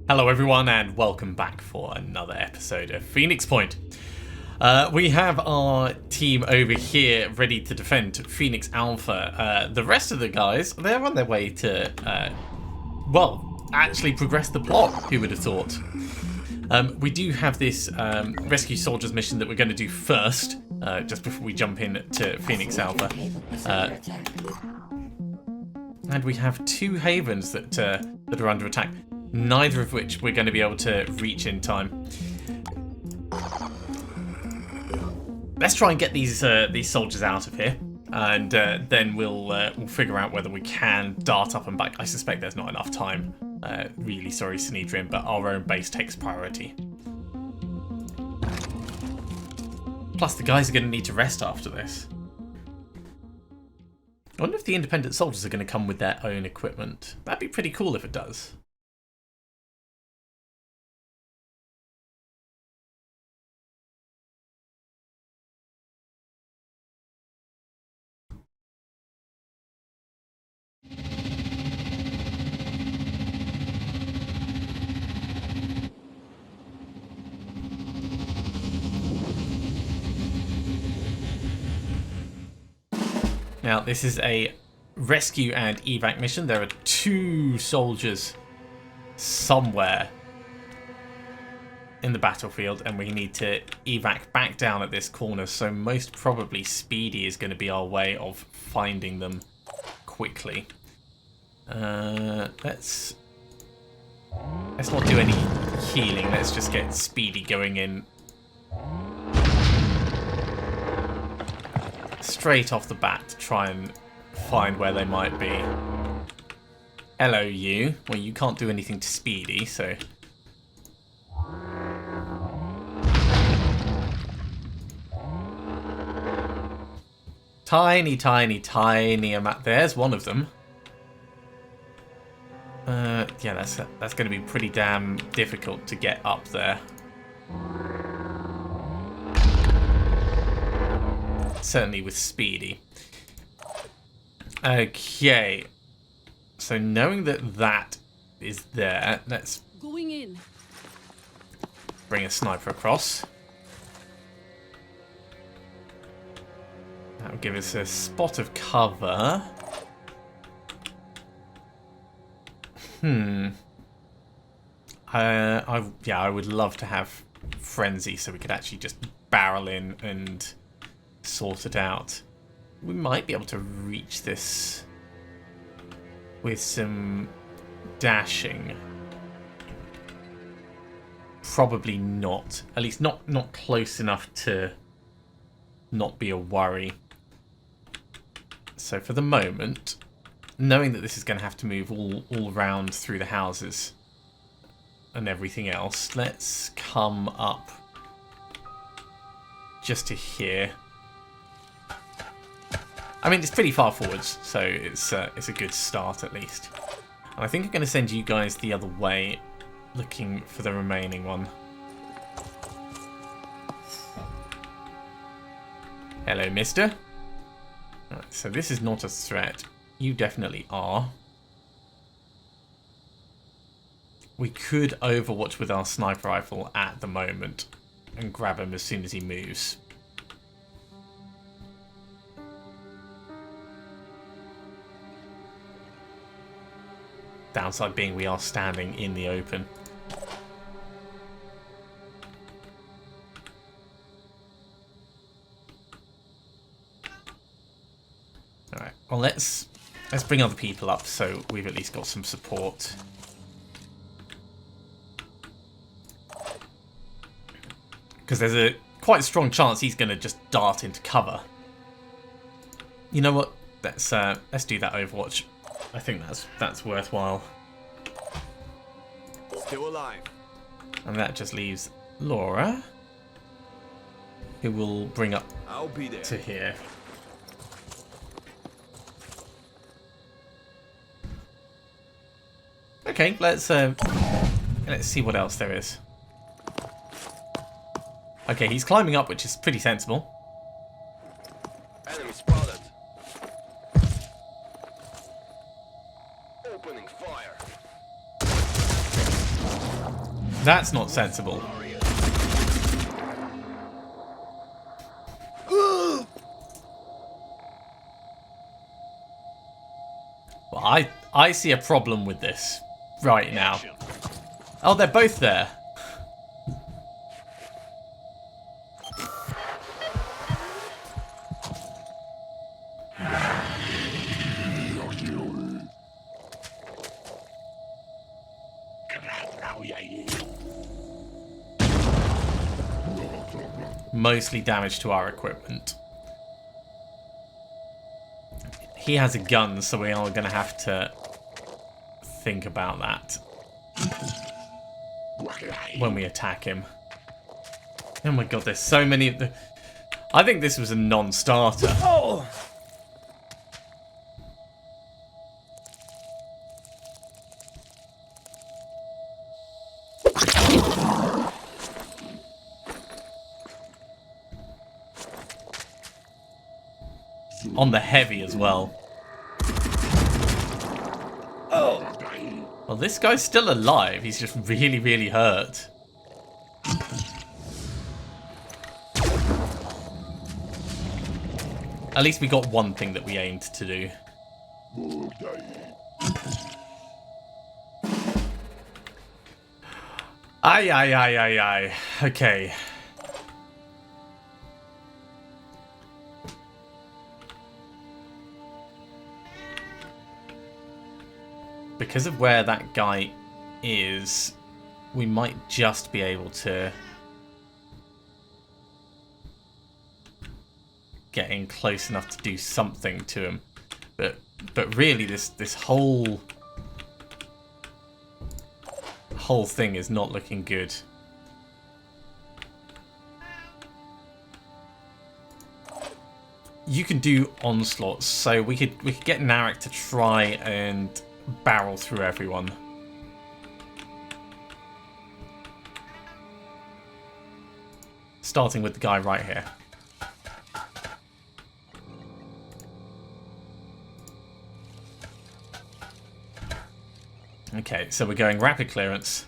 Hello everyone and welcome back for another episode of Phoenix Point. We have our team over here ready to defend Phoenix Alpha. The rest of the guys, they're on their way to, actually progress the plot, who would have thought. We do have this rescue soldiers mission that we're going to do first, just before we jump in to Phoenix Alpha. And we have two havens that are under attack. Neither of which we're going to be able to reach in time. Let's try and get these soldiers out of here, and then we'll figure out whether we can dart up and back. I suspect there's not enough time. Really sorry, Synedrion, but our own base takes priority. Plus, the guys are going to need to rest after this. I wonder if the independent soldiers are going to come with their own equipment. That'd be pretty cool if it does. Now, this is a rescue and evac mission. There are two soldiers somewhere in the battlefield, and we need to evac back down at this corner, so most probably Speedy is going to be our way of finding them quickly. Let's not do any healing. Let's just get Speedy going in straight off the bat to try and find where they might be. Hello, you. Well, you can't do anything to Speedy, so... Tiny, tiny, tiny amount. There's one of them. Yeah, that's going to be pretty damn difficult to get up there. Certainly with Speedy. Okay. So knowing that that is there, let's going in. Bring a sniper across. That'll give us a spot of cover. I would love to have Frenzy so we could actually just barrel in and sort it out. We might be able to reach this with some dashing. Probably not. At least not close enough to not be a worry. So for the moment, knowing that this is going to have to move all around through the houses and everything else, let's come up just to here. I mean, it's pretty far forwards, so it's a good start at least. And I think I'm going to send you guys the other way, looking for the remaining one. Hello, mister. Right, so this is not a threat. You definitely are. We could overwatch with our sniper rifle at the moment and grab him as soon as he moves. Downside being we are standing in the open. Alright, well let's bring other people up so we've at least got some support. Because there's a quite strong chance he's going to just dart into cover. You know what? Let's do that Overwatch. I think that's worthwhile. Still alive. And that just leaves Laura, who will bring up I'll be there. to here. Okay, let's see what else there is. Okay, he's climbing up, which is pretty sensible. Enemy spotted. Opening fire. That's not sensible. Well, I see a problem with this right now. Oh, they're both there. Mostly damage to our equipment. He has a gun, so we are going to have to think about that when we attack him. Oh my god, there's so many. I think this was a non-starter. Oh! On the heavy as well. Oh! Well, this guy's still alive. He's just really, really hurt. At least we got one thing that we aimed to do. Aye, aye, aye, aye, aye. Okay. Because of where that guy is, we might just be able to get in close enough to do something to him. But really, this whole thing is not looking good. You can do onslaughts, so we could get Narek to try and barrel through everyone. Starting with the guy right here. Okay, so we're going rapid clearance.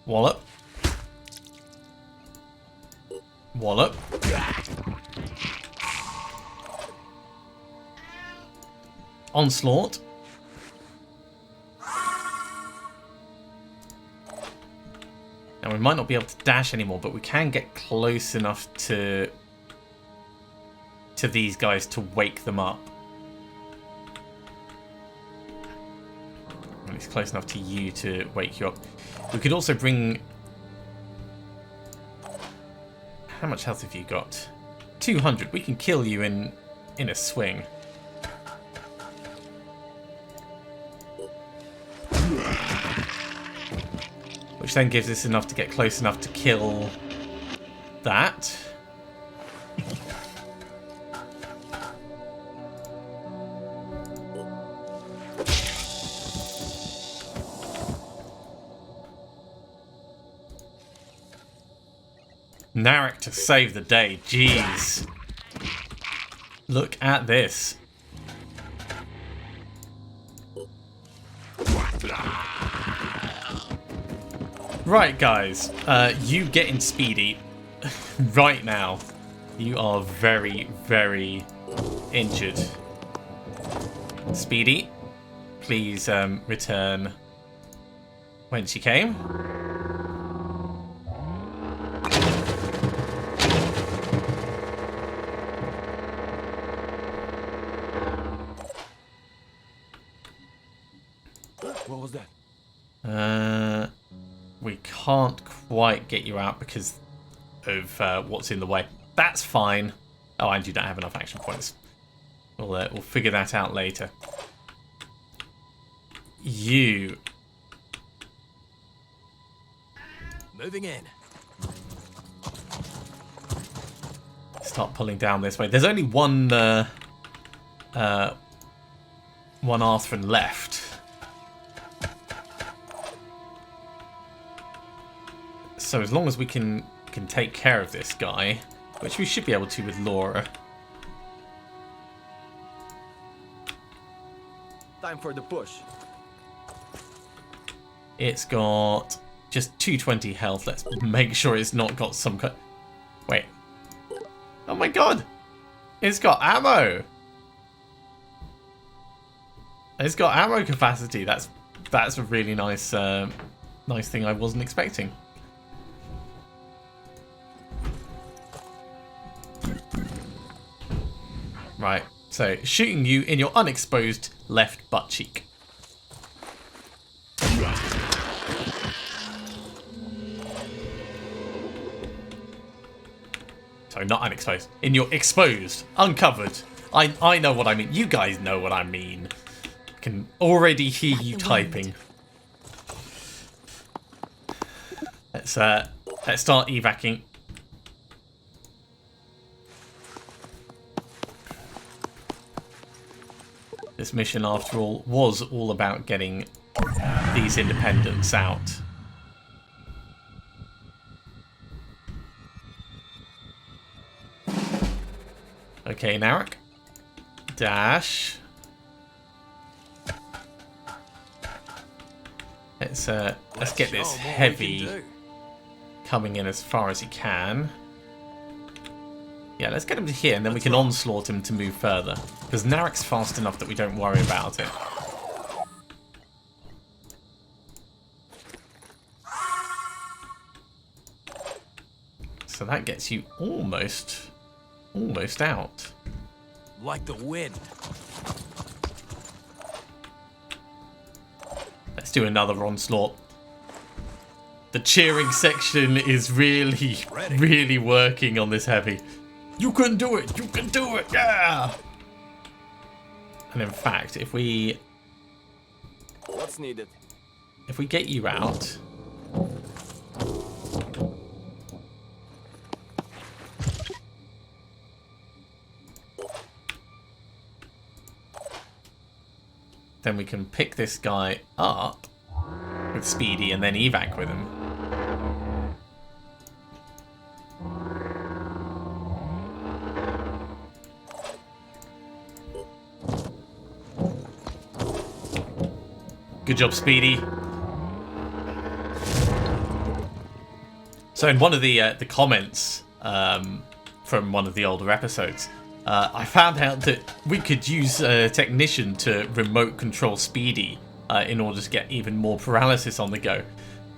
Wallop. Wallop. Onslaught. Now we might not be able to dash anymore, but we can get close enough to these guys to wake them up. And it's close enough to you to wake you up. We could also bring... How much health have you got? 200. We can kill you in a swing. Which then gives us enough to get close enough to kill that. Narek to save the day. Jeez. Look at this. Right, guys. You get in Speedy right now. You are very, very injured. Speedy, please return whence you came. What was that? We can't quite get you out because of what's in the way. That's fine. Oh, and you don't have enough action points. We'll figure that out later. You. Moving in. Start pulling down this way. There's only one Arthran left. So as long as we can take care of this guy, which we should be able to with Laura. Time for the push. It's got just 220 health. Let's make sure it's not got some kind... Wait. Oh my god! It's got ammo! It's got ammo capacity. That's a really nice nice thing I wasn't expecting. Right, so shooting you in your unexposed left butt cheek. Sorry, not unexposed. In your exposed, uncovered. I know what I mean. You guys know what I mean. I can already hear you typing. Let's start evacing. This mission, after all, was all about getting these independents out. Okay, Narek. Dash. Let's get this heavy coming in as far as he can. Yeah, let's get him to here, and then we can onslaught him to move further. Because Narek's fast enough that we don't worry about it. So that gets you almost out. Like the wind. Let's do another onslaught. The cheering section is really working on this heavy. You can do it! You can do it! Yeah! And in fact, if we What's needed? If we get you out, then we can pick this guy up with Speedy and then evac with him. Good job, Speedy. So in one of the comments from one of the older episodes, I found out that we could use a technician to remote control Speedy in order to get even more paralysis on the go.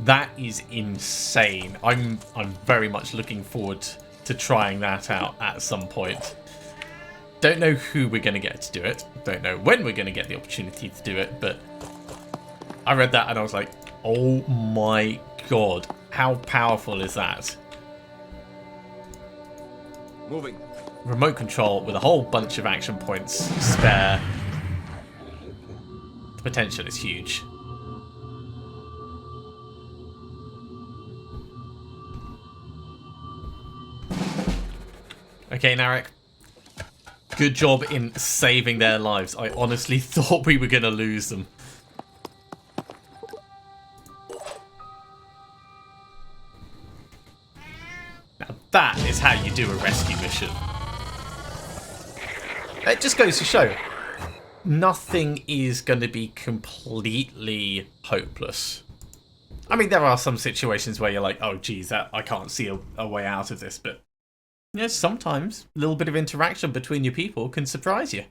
That is insane. I'm very much looking forward to trying that out at some point. Don't know who we're going to get to do it. Don't know when we're going to get the opportunity to do it, but I read that and I was like, oh my god, how powerful is that? Moving. Remote control with a whole bunch of action points spare. The potential is huge. Okay, Narek. Good job in saving their lives. I honestly thought we were going to lose them. Now that is how you do a rescue mission. It just goes to show, nothing is going to be completely hopeless. I mean, there are some situations where you're like, oh geez, I can't see a way out of this, but yeah, sometimes a little bit of interaction between your people can surprise you.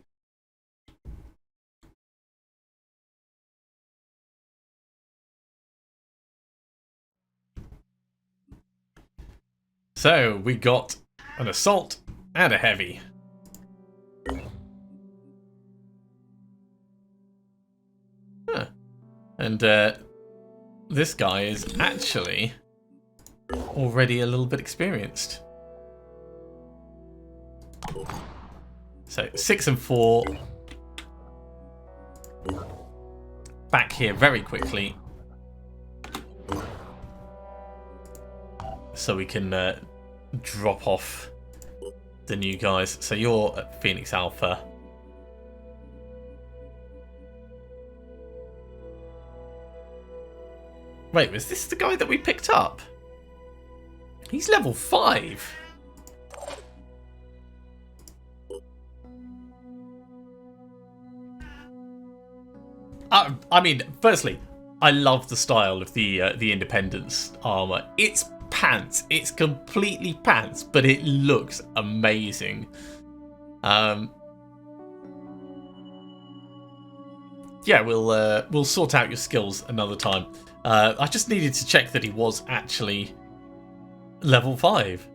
So, we got an assault and a heavy. Huh. And this guy is actually already a little bit experienced. So 6 and 4. Back here very quickly. So we can drop off the new guys. So you're at Phoenix Alpha. Wait, was this the guy that we picked up? He's level 5. I mean, firstly, I love the style of the Independence armor. It's pants. It's completely pants, but it looks amazing. Yeah, we'll sort out your skills another time. I just needed to check that he was actually level 5.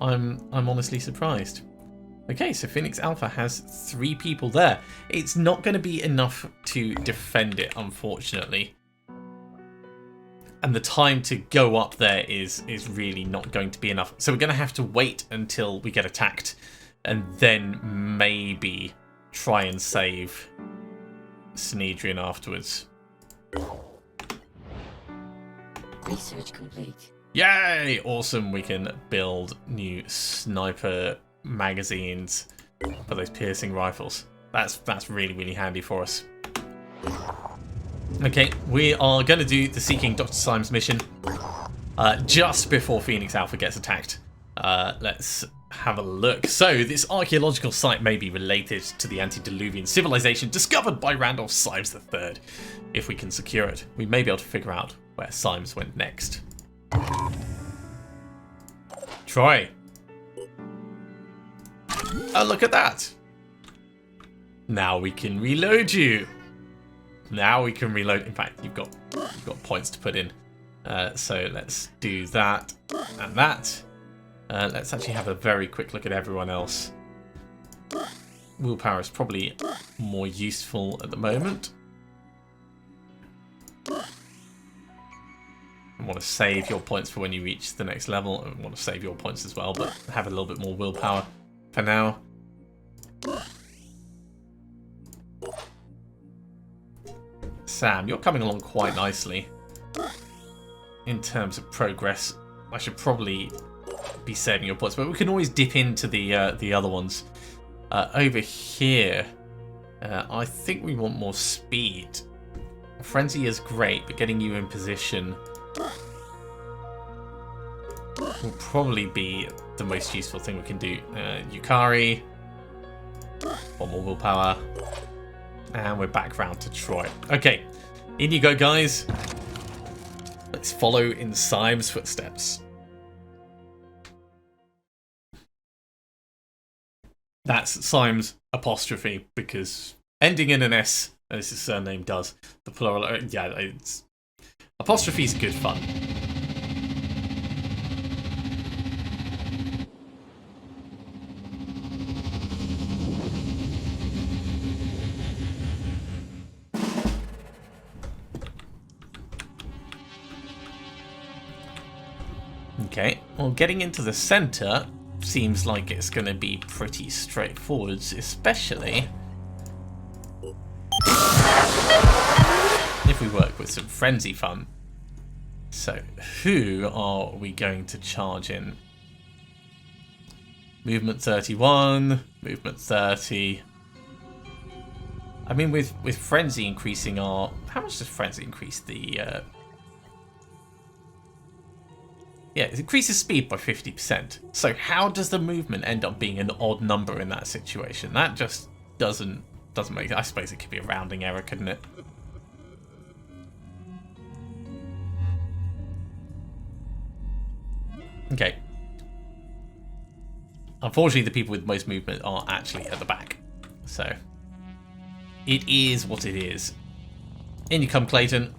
I'm honestly surprised. Okay, so Phoenix Alpha has 3 people there. It's not going to be enough to defend it, unfortunately. And the time to go up there is really not going to be enough. So we're going to have to wait until we get attacked and then maybe try and save Synedrion afterwards. Research complete. Yay! Awesome, we can build new sniper magazines for those piercing rifles. That's really, really handy for us. Okay, we are going to do the Seeking Dr. Symes mission just before Phoenix Alpha gets attacked. Let's have a look. So, this archaeological site may be related to the antediluvian civilization discovered by Randolph Symes III. If we can secure it, we may be able to figure out where Symes went next. Troy. Oh, look at that. Now we can reload you. Now we can reload. In fact, you've got points to put in. So let's do that and that. Let's actually have a very quick look at everyone else. Willpower is probably more useful at the moment. I want to save your points for when you reach the next level. I want to save your points as well, but have a little bit more willpower for now. Sam, you're coming along quite nicely in terms of progress. I should probably be saving your points, but we can always dip into the other ones. Over here, I think we want more speed. Frenzy is great, but getting you in position will probably be the most useful thing we can do. Yukari, 1 more willpower, and we're back round to Troy. Okay, in you go, guys. Let's follow in Symes' footsteps. That's Symes apostrophe, because ending in an S, as his surname does, the plural, yeah, it's apostrophe is good fun. Okay, well, getting into the center seems like it's going to be pretty straightforward, especially if we work with some frenzy fun. So, who are we going to charge in? Movement 31, movement 30. I mean, with frenzy increasing our... How much does frenzy increase the... Yeah, it increases speed by 50%. So how does the movement end up being an odd number in that situation? That just doesn't make... I suppose it could be a rounding error, couldn't it? Okay. Unfortunately, the people with most movement are actually at the back. So it is what it is. In you come, Clayton.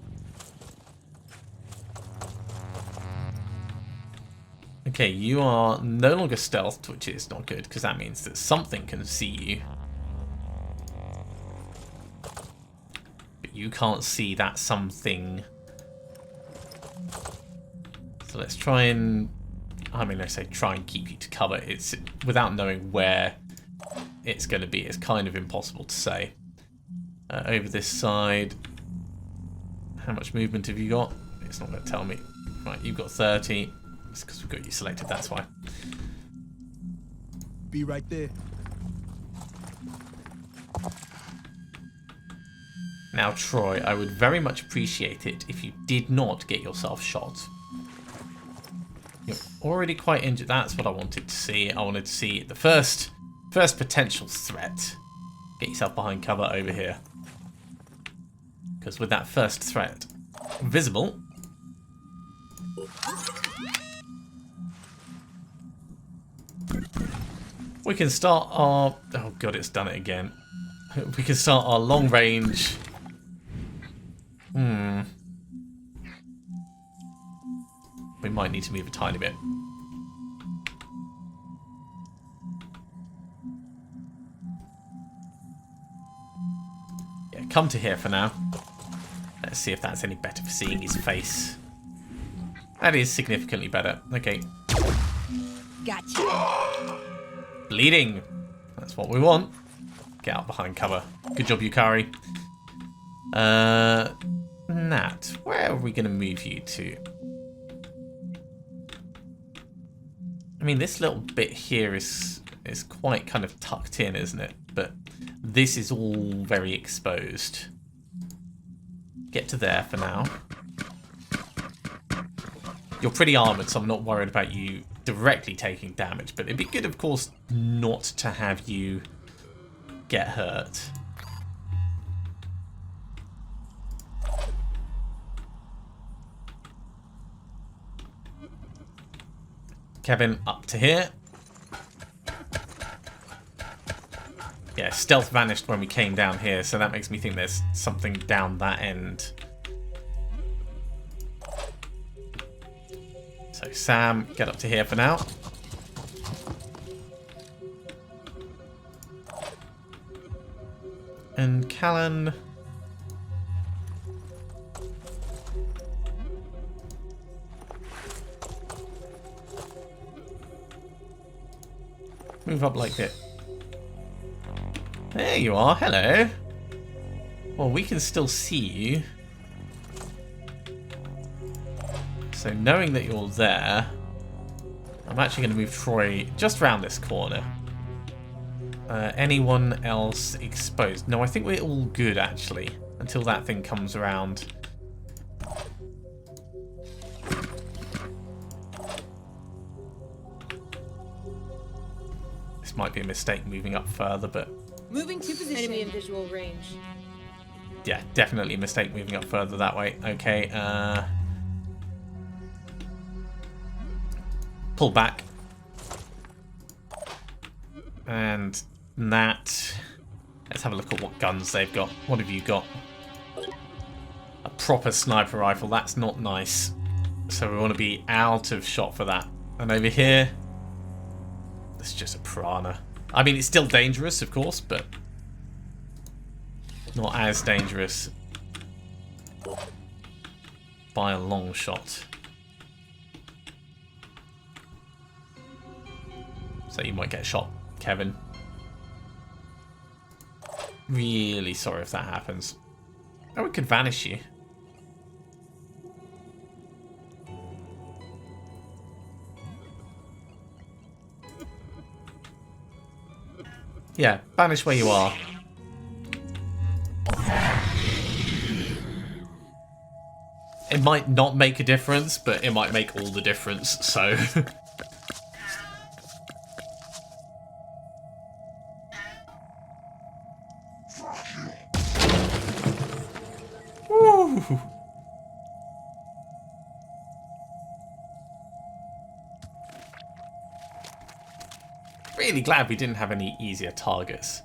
Okay, you are no longer stealthed, which is not good, because that means that something can see you. But you can't see that something. So let's try and... I mean, let's say try and keep you to cover. It's without knowing where it's going to be. It's kind of impossible to say. Over this side, how much movement have you got? It's not going to tell me. Right, you've got 30. It's because we've got you selected, that's why. Be right there. Now, Troy, I would very much appreciate it if you did not get yourself shot. You're already quite injured. That's what I wanted to see. I wanted to see the first potential threat. Get yourself behind cover over here. Because with that first threat visible, we can start our... Oh god, it's done it again. We can start our long range... We might need to move a tiny bit. Yeah, come to here for now. Let's see if that's any better for seeing his face. That is significantly better. Okay. Gotcha. Bleeding. That's what we want. Get out behind cover. Good job, Yukari. Nat, where are we going to move you to? I mean, this little bit here is quite kind of tucked in, isn't it? But this is all very exposed. Get to there for now. You're pretty armoured, so I'm not worried about you directly taking damage. But it'd be good, of course, not to have you get hurt. Kevin, up to here. Yeah, stealth vanished when we came down here, so that makes me think there's something down that end. So Sam, get up to here for now. And Callan... Move up like this. There you are, hello. Well, we can still see you. So knowing that you're there, I'm actually going to move Troy just round this corner. Anyone else exposed? No, I think we're all good, actually, until that thing comes around. This might be a mistake moving up further, but... Moving to position. Enemy in visual range. Yeah, definitely a mistake moving up further that way. Okay, pull back. And that... Let's have a look at what guns they've got. What have you got? A proper sniper rifle. That's not nice. So we want to be out of shot for that. And over here... It's just a piranha. I mean, it's still dangerous, of course, but not as dangerous by a long shot. So you might get shot, Kevin. Really sorry if that happens. Oh, we could vanish you. Yeah, banish where you are. It might not make a difference, but it might make all the difference, so... Woo! Really glad we didn't have any easier targets.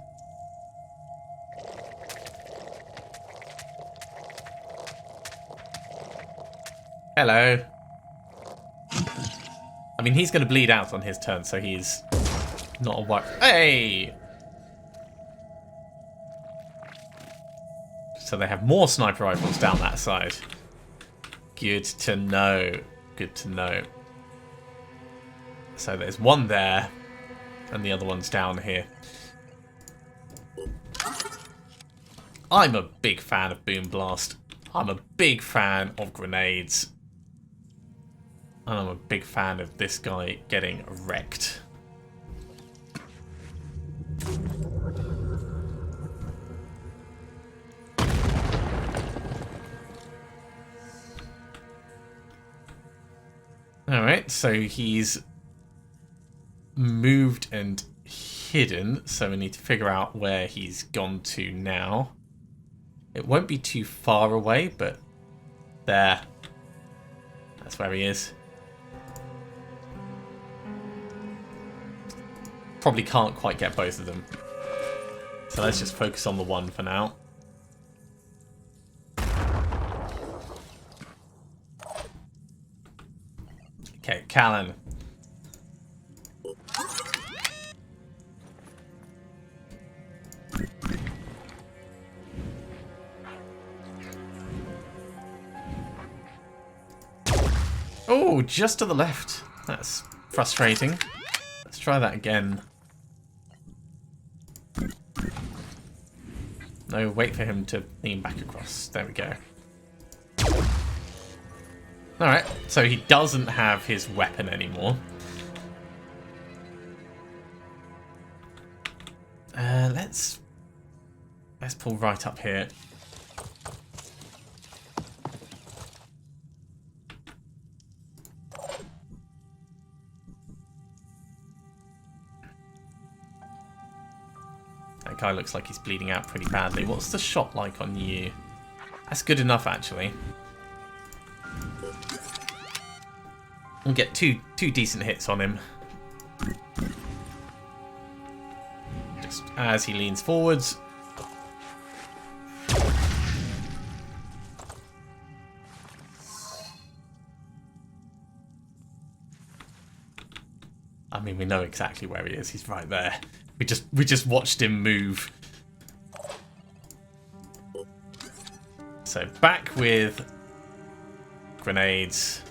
Hello. I mean, he's going to bleed out on his turn, so he's not a worry. Hey! So they have more sniper rifles down that side. Good to know. Good to know. So there's one there. And the other one's down here. I'm a big fan of Boom Blast. I'm a big fan of grenades. And I'm a big fan of this guy getting wrecked. Alright, so he's moved and hidden, so we need to figure out where he's gone to now. It won't be too far away, but there. That's where he is. Probably can't quite get both of them. So let's just focus on the one for now. Okay, Callan. Oh, just to the left. That's frustrating. Let's try that again. No, wait for him to lean back across. There we go. Alright, so he doesn't have his weapon anymore. Let's pull right up here. That guy looks like he's bleeding out pretty badly. What's the shot like on you? That's good enough, actually. We'll get two decent hits on him. Just as he leans forwards. I mean, we know exactly where he is. He's right there. We just watched him move. So back with grenades.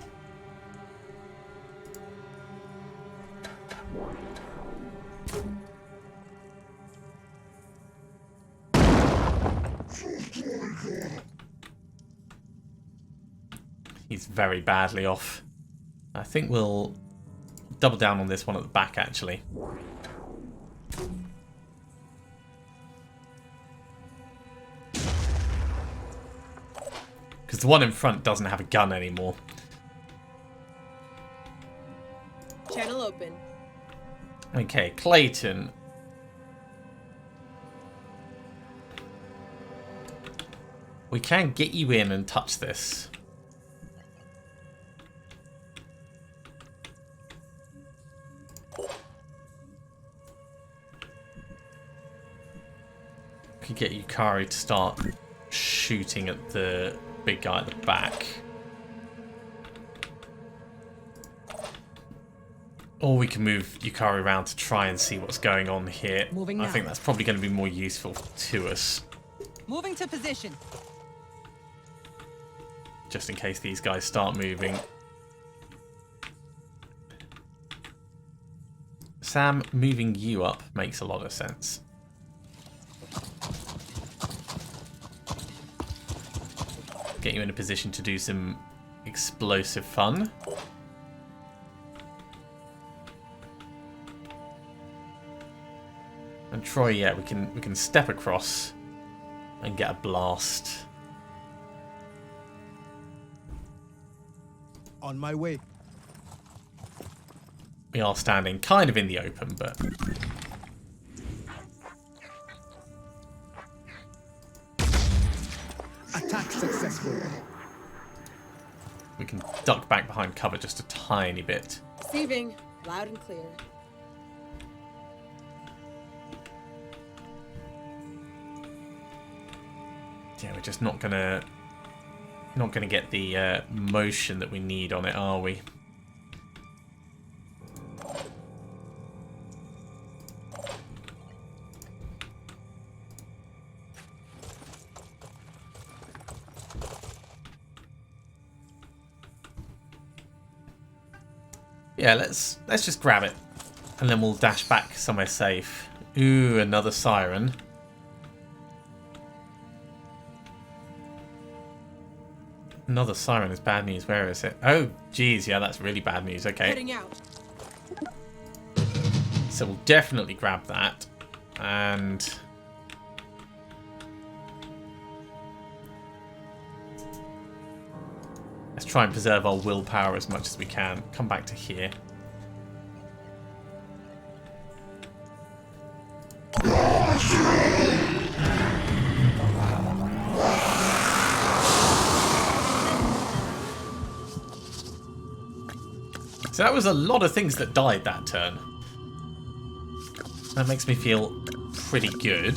He's very badly off. I think we'll double down on this one at the back, actually. Because the one in front doesn't have a gun anymore. Channel open. Okay, Clayton. We can get you in and touch this. Could get Yukari to start shooting at the big guy at the back. Or we can move Yukari around to try and see what's going on here. Moving I now. think that's probably going to be more useful to us. Moving to position. Just in case these guys start moving. Sam, moving you up makes a lot of sense. Get you in a position to do some explosive fun. And Troy, yeah, we can step across and get a blast. On my way. We are standing kind of in the open, but Attack successful. we can duck back behind cover just a tiny bit. Receiving. Loud and clear. Yeah, we're just not gonna get the motion that we need on it, are we? Yeah, let's just grab it, and then we'll dash back somewhere safe. Ooh, another siren. Another siren is bad news. Where is it? Oh, geez, yeah, that's really bad news. Okay, Heading out. so we'll definitely grab that, and let's try and preserve our willpower as much as we can. Come back to here. So that was a lot of things that died that turn. That makes me feel pretty good.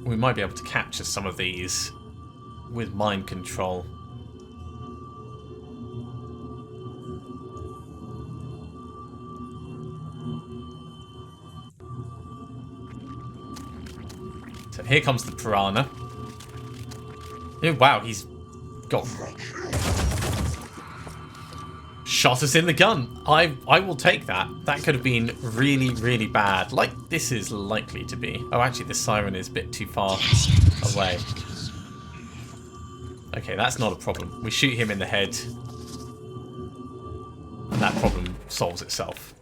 We might be able to capture some of these with mind control. So here comes the piranha. Oh, wow, he's got... shot us in the gun. I will take that. That could have been really, really bad. Like this is likely to be. Oh, actually, the siren is a bit too far away. Okay, that's not a problem. We shoot him in the head. And that problem solves itself.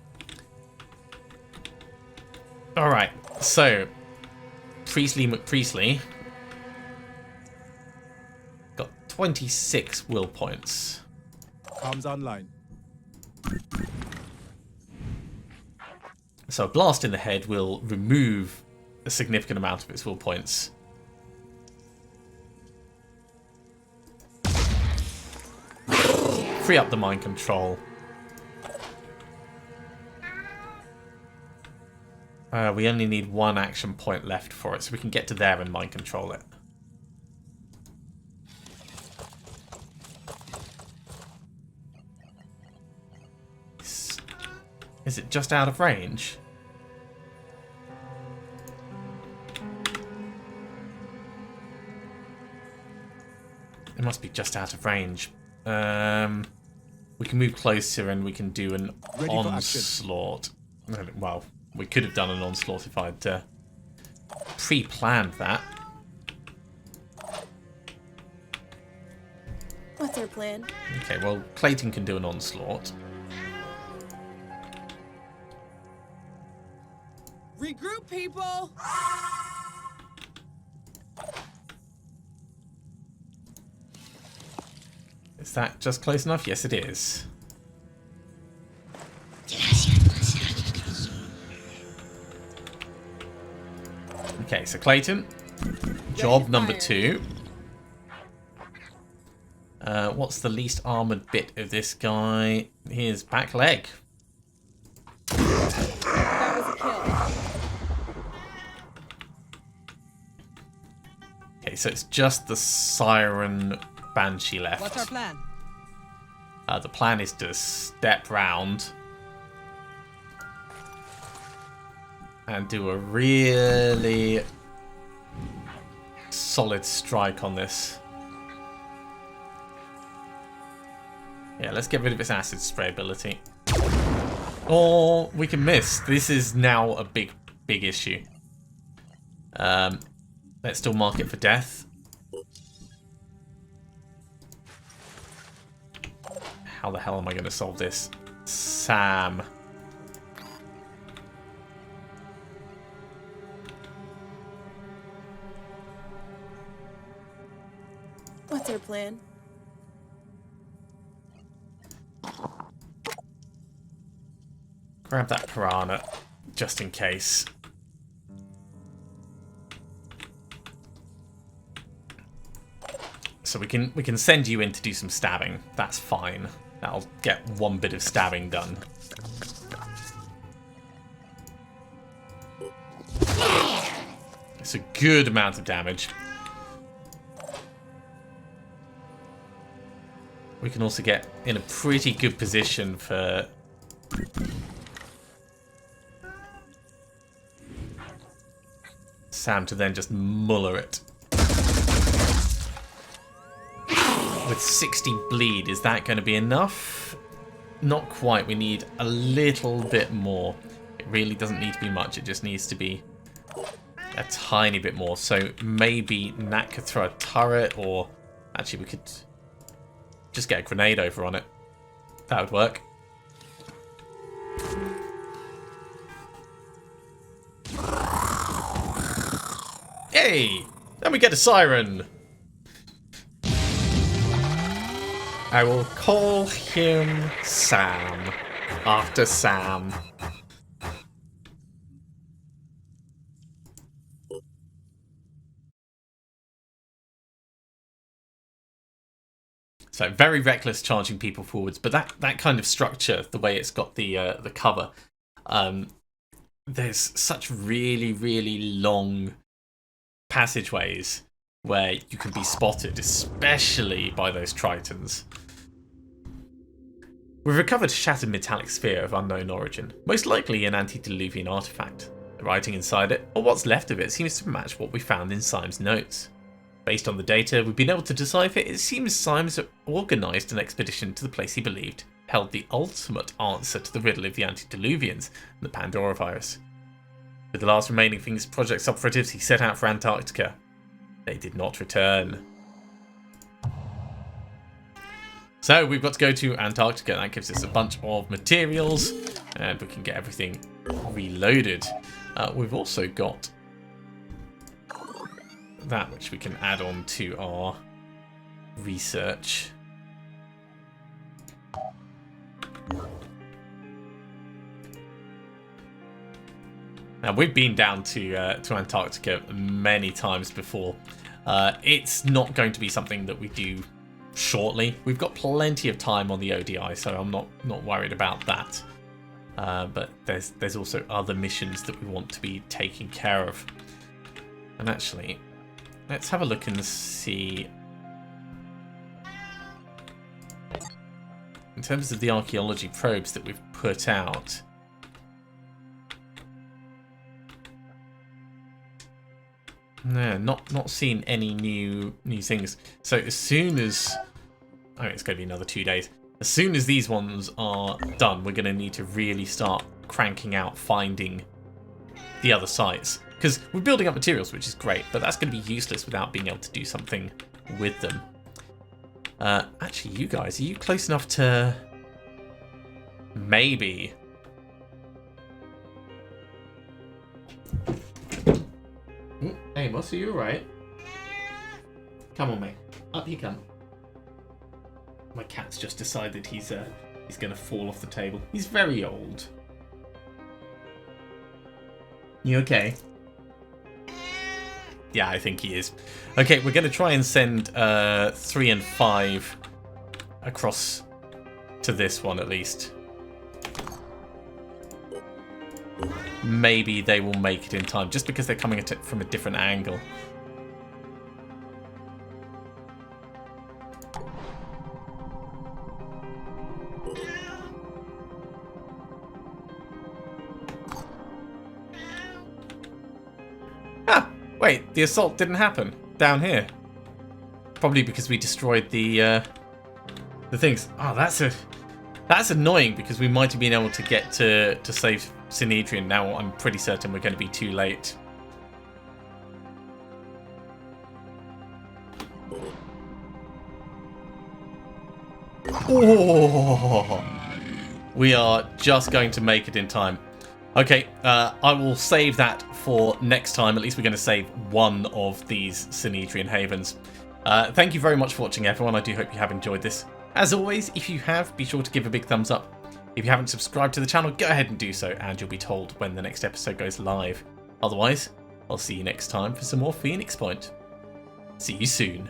Alright, so... Priestley McPriestley got 26 will points. Comms online. So a blast in the head will remove a significant amount of its will points. Free up the mind control. We only need one action point left for it, so we can get to there and mind control it. Is it just out of range? It must be just out of range. We can move closer and we can do an onslaught. Well, we could have done an onslaught if I'd pre-planned that. What's our plan? Okay, well, Clayton can do an onslaught. Regroup, people! Is that just close enough? Yes, it is. Okay, so Clayton, job number 2. What's the least armoured bit of this guy? His back leg. That was a kill. Okay, so it's just the Siren Banshee left. What's our plan? The plan is to step round and do a really solid strike on this. Yeah, let's get rid of its acid spray ability. Or we can miss. This is now a big issue. Let's still mark it for death. How the hell am I going to solve this? Sam. What's our plan? Grab that piranha, just in case. So we can send you in to do some stabbing. That's fine. That'll get one bit of stabbing done. It's a good amount of damage. We can also get in a pretty good position for Sam to then just muller it. With 60 bleed, is that going to be enough? Not quite. We need a little bit more. It really doesn't need to be much. It just needs to be a tiny bit more. So maybe Nat could throw a turret, or actually we could just get a grenade over on it. That would work. Hey! Then we get a siren! I will call him Sam. After Sam. So very reckless charging people forwards, but that kind of structure, the way it's got the cover, there's such really, really long passageways where you can be spotted, especially by those Tritons. We've recovered a shattered metallic sphere of unknown origin, most likely an antediluvian artifact. The writing inside it, or what's left of it, seems to match what we found in Symes' notes. Based on the data we've been able to decipher, it seems Symes organised an expedition to the place he believed held the ultimate answer to the riddle of the antediluvians and the Pandora virus. With the last remaining Things Project operatives, he set out for Antarctica. They did not return. So we've got to go to Antarctica. That gives us a bunch of materials, and we can get everything reloaded. We've also got that which we can add on to our research. Now, we've been down to Antarctica many times before. It's not going to be something that we do shortly. We've got plenty of time on the ODI, so I'm not worried about that. But there's also other missions that we want to be taking care of. And actually, let's have a look and see. In terms of the archaeology probes that we've put out, no, not seeing any new things. So as soon as, I mean, it's going to be another 2 days. As soon as these ones are done, we're going to need to really start cranking out finding the other sites, because we're building up materials, which is great, but that's going to be useless without being able to do something with them. Actually, you guys, are you close enough to maybe? Hey, Moss, are you alright? Come on, mate. Up you come. My cat's just decided he's going to fall off the table. He's very old. You okay? Yeah, I think he is. Okay, we're going to try and send 3 and 5 across to this one at least. Maybe they will make it in time, just because they're coming at it from a different angle. Ah, wait, the assault didn't happen down here. Probably because we destroyed the things. Oh, that's annoying, because we might have been able to get to save Synedrion. Now I'm pretty certain we're going to be too late. Oh, we are just going to make it in time. Okay, I will save that for next time. At least we're going to save one of these Synedrion havens. Thank you very much for watching, everyone. I do hope you have enjoyed this. As always, if you have, be sure to give a big thumbs up. If you haven't subscribed to the channel, go ahead and do so, and you'll be told when the next episode goes live. Otherwise, I'll see you next time for some more Phoenix Point. See you soon.